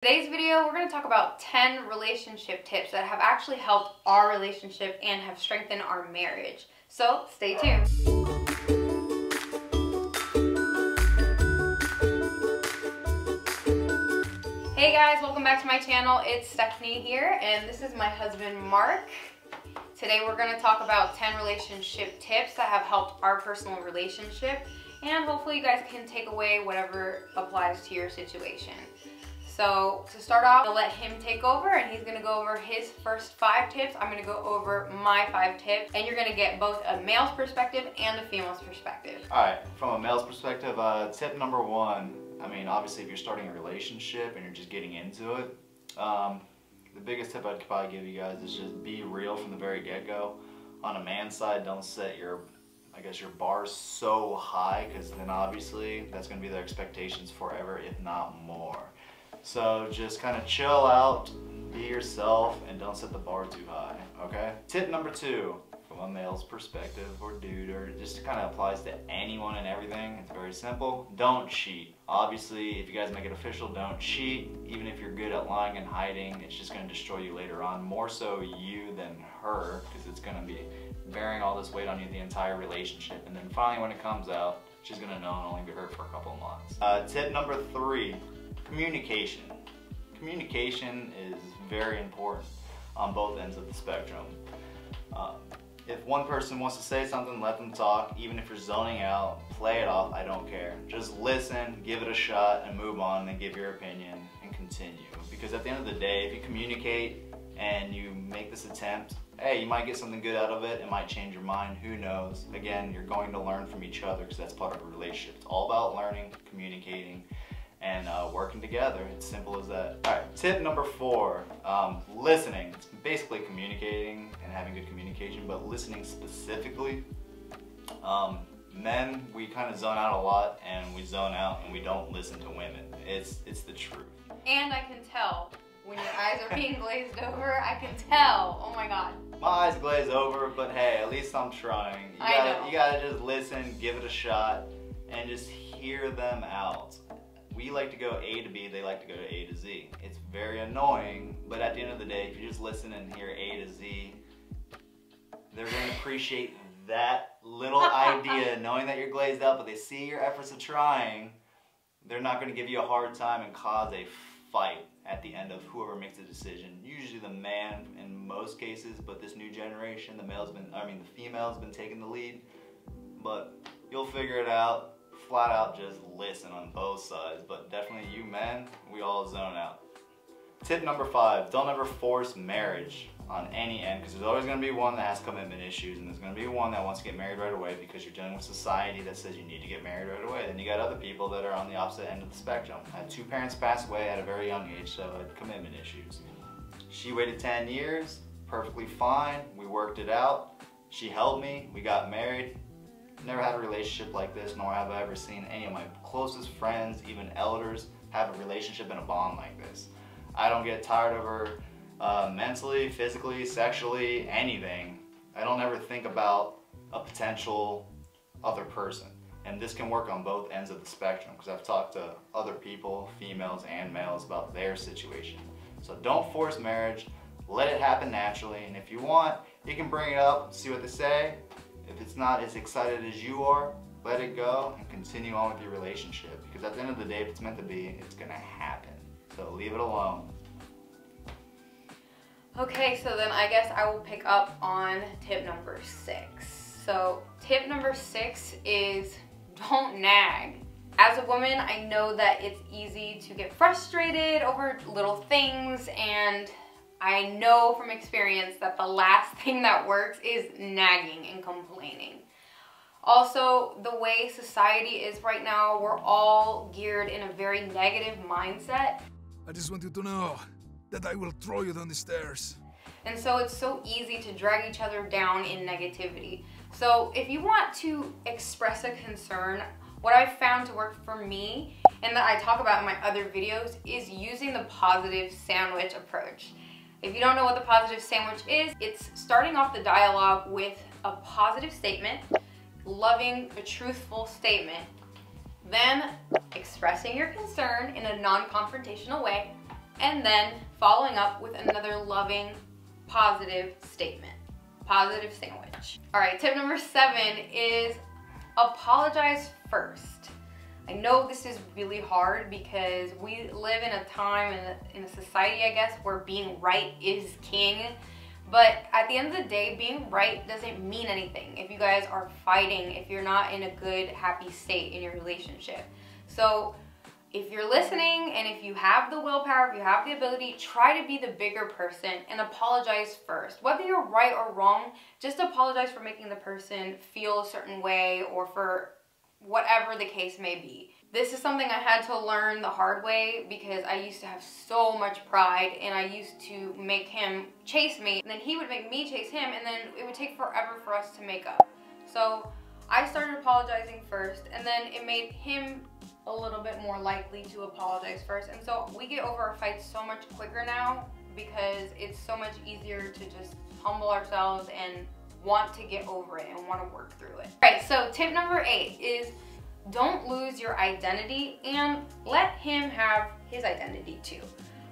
Today's video, we're going to talk about 10 relationship tips that have actually helped our relationship and have strengthened our marriage. So stay tuned. Hey guys, welcome back to my channel. It's Stephanie here, and this is my husband Mark. Today we're going to talk about 10 relationship tips that have helped our personal relationship, and hopefully you guys can take away whatever applies to your situation. So to start off, I'll let him take over, and he's gonna go over his first 5 tips. I'm gonna go over my 5 tips, and you're gonna get both a male's perspective and a female's perspective. All right, from a male's perspective, tip number 1, I mean, obviously if you're starting a relationship and you're just getting into it, the biggest tip I'd probably give you guys is just be real from the very get-go. On a man's side, don't set your bar so high, because then obviously that's gonna be their expectations forever, if not more. So just kind of chill out, be yourself, and don't set the bar too high, okay? Tip number 2, from a male's perspective, or dude, or just kind of applies to anyone and everything. It's very simple. Don't cheat. Obviously, if you guys make it official, don't cheat. Even if you're good at lying and hiding, it's just going to destroy you later on. More so you than her, because it's going to be bearing all this weight on you the entire relationship. And then finally, when it comes out, she's going to know and only be hurt for a couple of months. Tip number 3. Communication. Communication is very important on both ends of the spectrum. If one person wants to say something, let them talk. Even if you're zoning out, play it off, I don't care. Just listen, give it a shot, and move on, and give your opinion, and continue. Because at the end of the day, if you communicate and you make this attempt, hey, you might get something good out of it. It might change your mind, who knows. Again, you're going to learn from each other, because that's part of a relationship. It's all about learning, communicating, and working together. It's simple as that. All right, tip number 4, listening. It's basically communicating and having good communication, but listening specifically. Men, we kind of zone out a lot, and we zone out and we don't listen to women. It's the truth. And I can tell when your eyes are being glazed over. I can tell. Oh my God. My eyes glaze over, but hey, at least I'm trying. You gotta just listen, give it a shot, and just hear them out. We like to go A to B, they like to go to A to Z. It's very annoying, but at the end of the day, if you just listen and hear A to Z, they're going to appreciate that little idea, knowing that you're glazed out, but they see your efforts of trying. They're not going to give you a hard time and cause a fight at the end of whoever makes the decision. Usually the man in most cases, but this new generation, the female's been taking the lead, but you'll figure it out. Flat out just listen on both sides, but definitely you men, we all zone out. Tip number 5, don't ever force marriage on any end, because there's always going to be one that has commitment issues, and there's going to be one that wants to get married right away because you're dealing with society that says you need to get married right away. Then you got other people that are on the opposite end of the spectrum. I had 2 parents pass away at a very young age, so I had commitment issues. She waited 10 years, perfectly fine, we worked it out, she helped me, we got married. Never had a relationship like this, nor have I ever seen any of my closest friends, even elders, have a relationship and a bond like this. I don't get tired of her mentally, physically, sexually, anything. I don't ever think about a potential other person. And this can work on both ends of the spectrum, because I've talked to other people, females and males, about their situation. So don't force marriage, let it happen naturally, and if you want, you can bring it up, see what they say. If it's not as excited as you are, let it go and continue on with your relationship. Because at the end of the day, if it's meant to be, it's gonna happen. So leave it alone. Okay, so then I guess I will pick up on tip number 6. So tip number 6 is don't nag. As a woman, I know that it's easy to get frustrated over little things, and I know from experience that the last thing that works is nagging and complaining. Also, the way society is right now, we're all geared in a very negative mindset. I just want you to know that I will throw you down the stairs. And so it's so easy to drag each other down in negativity. So if you want to express a concern, what I've found to work for me, and that I talk about in my other videos, is using the positive sandwich approach. If you don't know what the positive sandwich is, it's starting off the dialogue with a positive statement, loving, a truthful statement, then expressing your concern in a non-confrontational way, And then following up with another loving, positive statement. Positive sandwich. All right, tip number 7 is apologize first. I know this is really hard because we live in a time, in a society, I guess, where being right is king. But at the end of the day, being right doesn't mean anything if you guys are fighting, if you're not in a good, happy state in your relationship. So if you're listening and if you have the willpower, if you have the ability, try to be the bigger person and apologize first. Whether you're right or wrong, just apologize for making the person feel a certain way or for whatever the case may be. This is something I had to learn the hard way because I used to have so much pride and I used to make him chase me and then he would make me chase him and then it would take forever for us to make up. So I started apologizing first and then it made him a little bit more likely to apologize first. And so we get over our fights so much quicker now because it's so much easier to just humble ourselves and want to get over it and want to work through it. All right, so tip number 8 is don't lose your identity and let him have his identity too.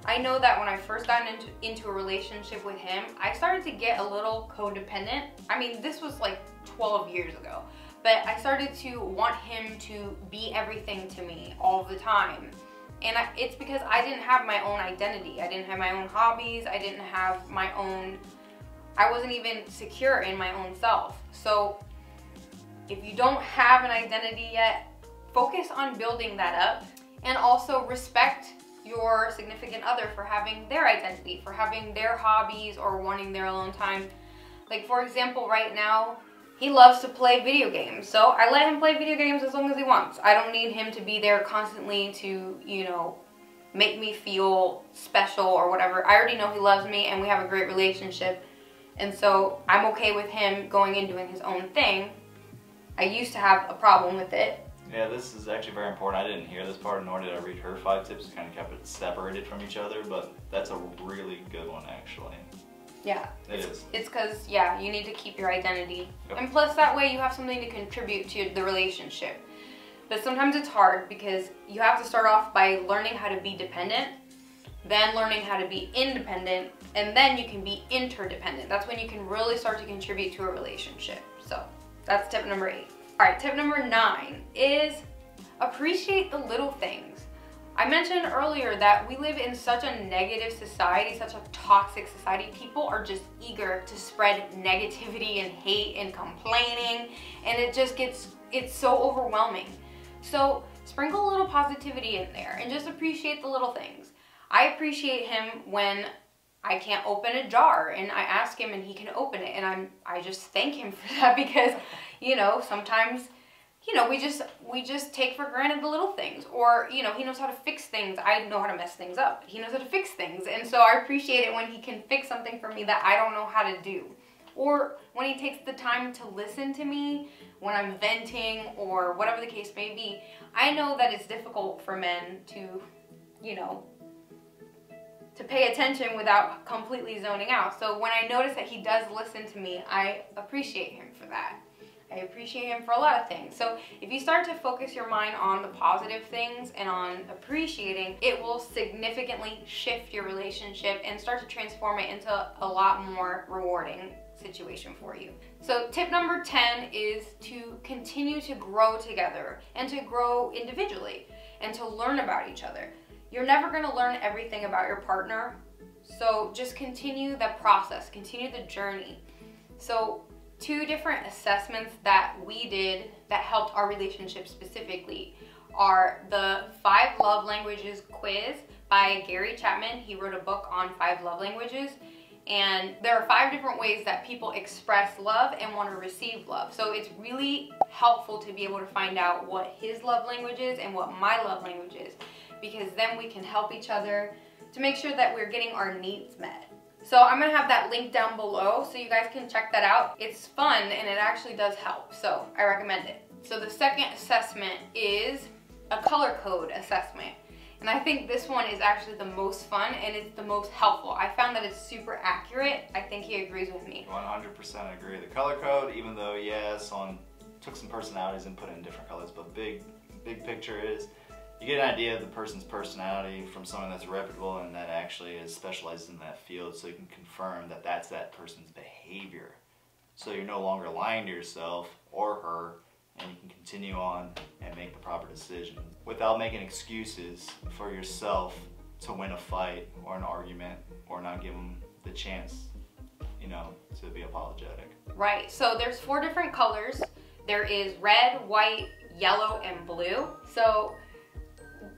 I know that when I first got into a relationship with him, I started to get a little codependent. I mean, this was like 12 years ago, but I started to want him to be everything to me all the time. And it's because I didn't have my own identity. I didn't have my own hobbies. I didn't have my own, I wasn't even secure in my own self. So if you don't have an identity yet, focus on building that up and also respect your significant other for having their identity, for having their hobbies or wanting their alone time. Like for example, right now, he loves to play video games. So I let him play video games as long as he wants. I don't need him to be there constantly to, you know, make me feel special or whatever. I already know he loves me and we have a great relationship. And so I'm okay with him going and doing his own thing. I used to have a problem with it. Yeah, this is actually very important. I didn't hear this part, nor did I read her 5 tips. Kind of kept it separated from each other, but that's a really good one, actually. Yeah. It is. It's because, yeah, you need to keep your identity. Yep. And plus that way you have something to contribute to the relationship. But sometimes it's hard because you have to start off by learning how to be dependent, then learning how to be independent, and then you can be interdependent. That's when you can really start to contribute to a relationship. So that's tip number 8. All right, tip number 9 is appreciate the little things. I mentioned earlier that we live in such a negative society, such a toxic society. People are just eager to spread negativity and hate and complaining, and it just it's so overwhelming. So sprinkle a little positivity in there and just appreciate the little things. I appreciate him when I can't open a jar and I ask him and he can open it, and I just thank him for that because, you know, sometimes, you know, we just take for granted the little things. Or, you know, he knows how to fix things. I know how to mess things up. He knows how to fix things. And so I appreciate it when he can fix something for me that I don't know how to do. Or when he takes the time to listen to me when I'm venting or whatever the case may be. I know that it's difficult for men to, you know, to pay attention without completely zoning out. So when I notice that he does listen to me, I appreciate him for that. I appreciate him for a lot of things. So if you start to focus your mind on the positive things and on appreciating, it will significantly shift your relationship and start to transform it into a lot more rewarding situation for you. So tip number 10 is to continue to grow together and to grow individually and to learn about each other. You're never going to learn everything about your partner, so just continue the process, continue the journey. So 2 different assessments that we did that helped our relationship specifically are the 5 love languages quiz by Gary Chapman. He wrote a book on 5 love languages, and there are 5 different ways that people express love and want to receive love. So it's really helpful to be able to find out what his love language is and what my love language is, because then we can help each other to make sure that we're getting our needs met. So I'm gonna have that link down below so you guys can check that out. It's fun and it actually does help, so I recommend it. So the second assessment is a color code assessment. And I think this one is actually the most fun and it's the most helpful. I found that it's super accurate. I think he agrees with me. 100% agree. The color code, even though, yeah, took some personalities and put it in different colors, but big picture is You get an idea of the person's personality from someone that's reputable and that actually is specialized in that field, so you can confirm that that's that person's behavior. So you're no longer lying to yourself or her, and you can continue on and make the proper decision without making excuses for yourself to win a fight or an argument or not give them the chance, you know, to be apologetic. Right, so there's 4 different colors. There is red, white, yellow, and blue. So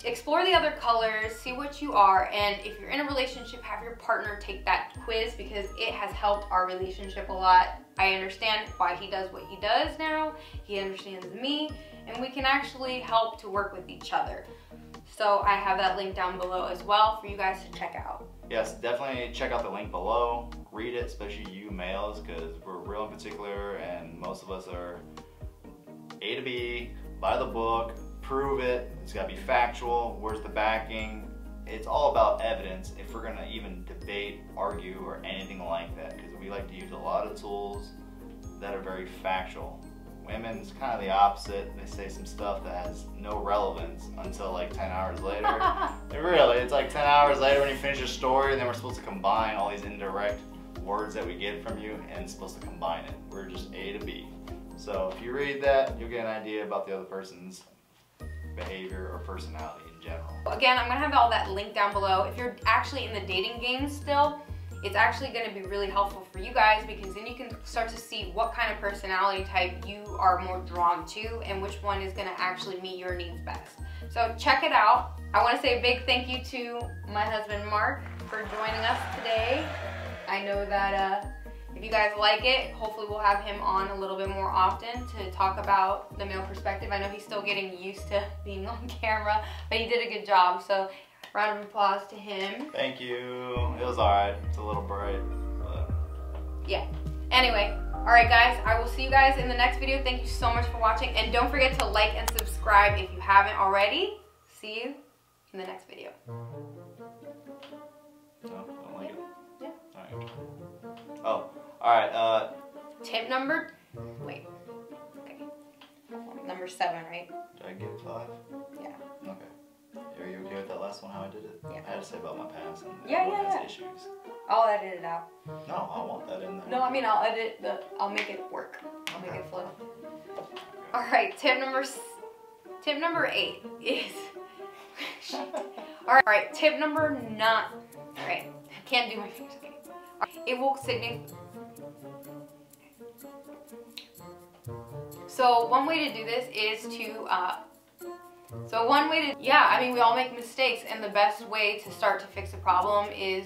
explore the other colors, see what you are, and if you're in a relationship, have your partner take that quiz because it has helped our relationship a lot. I understand why he does what he does now. He understands me, and we can actually help to work with each other. So I have that link down below as well for you guys to check out. Yes, definitely check out the link below. Read it, especially you males, because we're real in particular, and most of us are A to B, by the book, prove it, it's got to be factual, where's the backing. It's all about evidence if we're going to even debate, argue, or anything like that, because we like to use a lot of tools that are very factual. Women's kind of the opposite. They say some stuff that has no relevance until like 10 hours later. Really, it's like 10 hours later when you finish your story, and then we're supposed to combine all these indirect words that we get from you, and it's supposed to combine it. We're just A to B. So if you read that, you'll get an idea about the other person's behavior or personality in general. Again, I'm gonna have all that link down below. If you're actually in the dating game still, it's actually gonna be really helpful for you guys because then you can start to see what kind of personality type you are more drawn to and which one is gonna actually meet your needs best. So check it out. I wanna say a big thank you to my husband, Mark, for joining us today. I know that if you guys like it, hopefully we'll have him on a little bit more often to talk about the male perspective. I know he's still getting used to being on camera, but he did a good job. So round of applause to him. Thank you. It was alright. It's a little bright, but yeah. Anyway, alright guys, I will see you guys in the next video. Thank you so much for watching. And don't forget to like and subscribe if you haven't already. See you in the next video. No, don't like it? Yeah. Alright. Oh, alright, Tip number, wait, okay. Number 7, right? did I get 5? Yeah. Okay. Are you okay with that last one, how I did it? Yeah. I had to say about my past and Yeah, everyone yeah, has yeah. issues. I'll edit it out. No, I want that in there. No, I mean I'll edit I'll make it work. I'll make it flow. All right, tip number 8 is. All right, tip number 9. All right, I can't do my fingers. Okay. It will signify. So one way to do this is to. Yeah, I mean we all make mistakes, and the best way to start to fix a problem is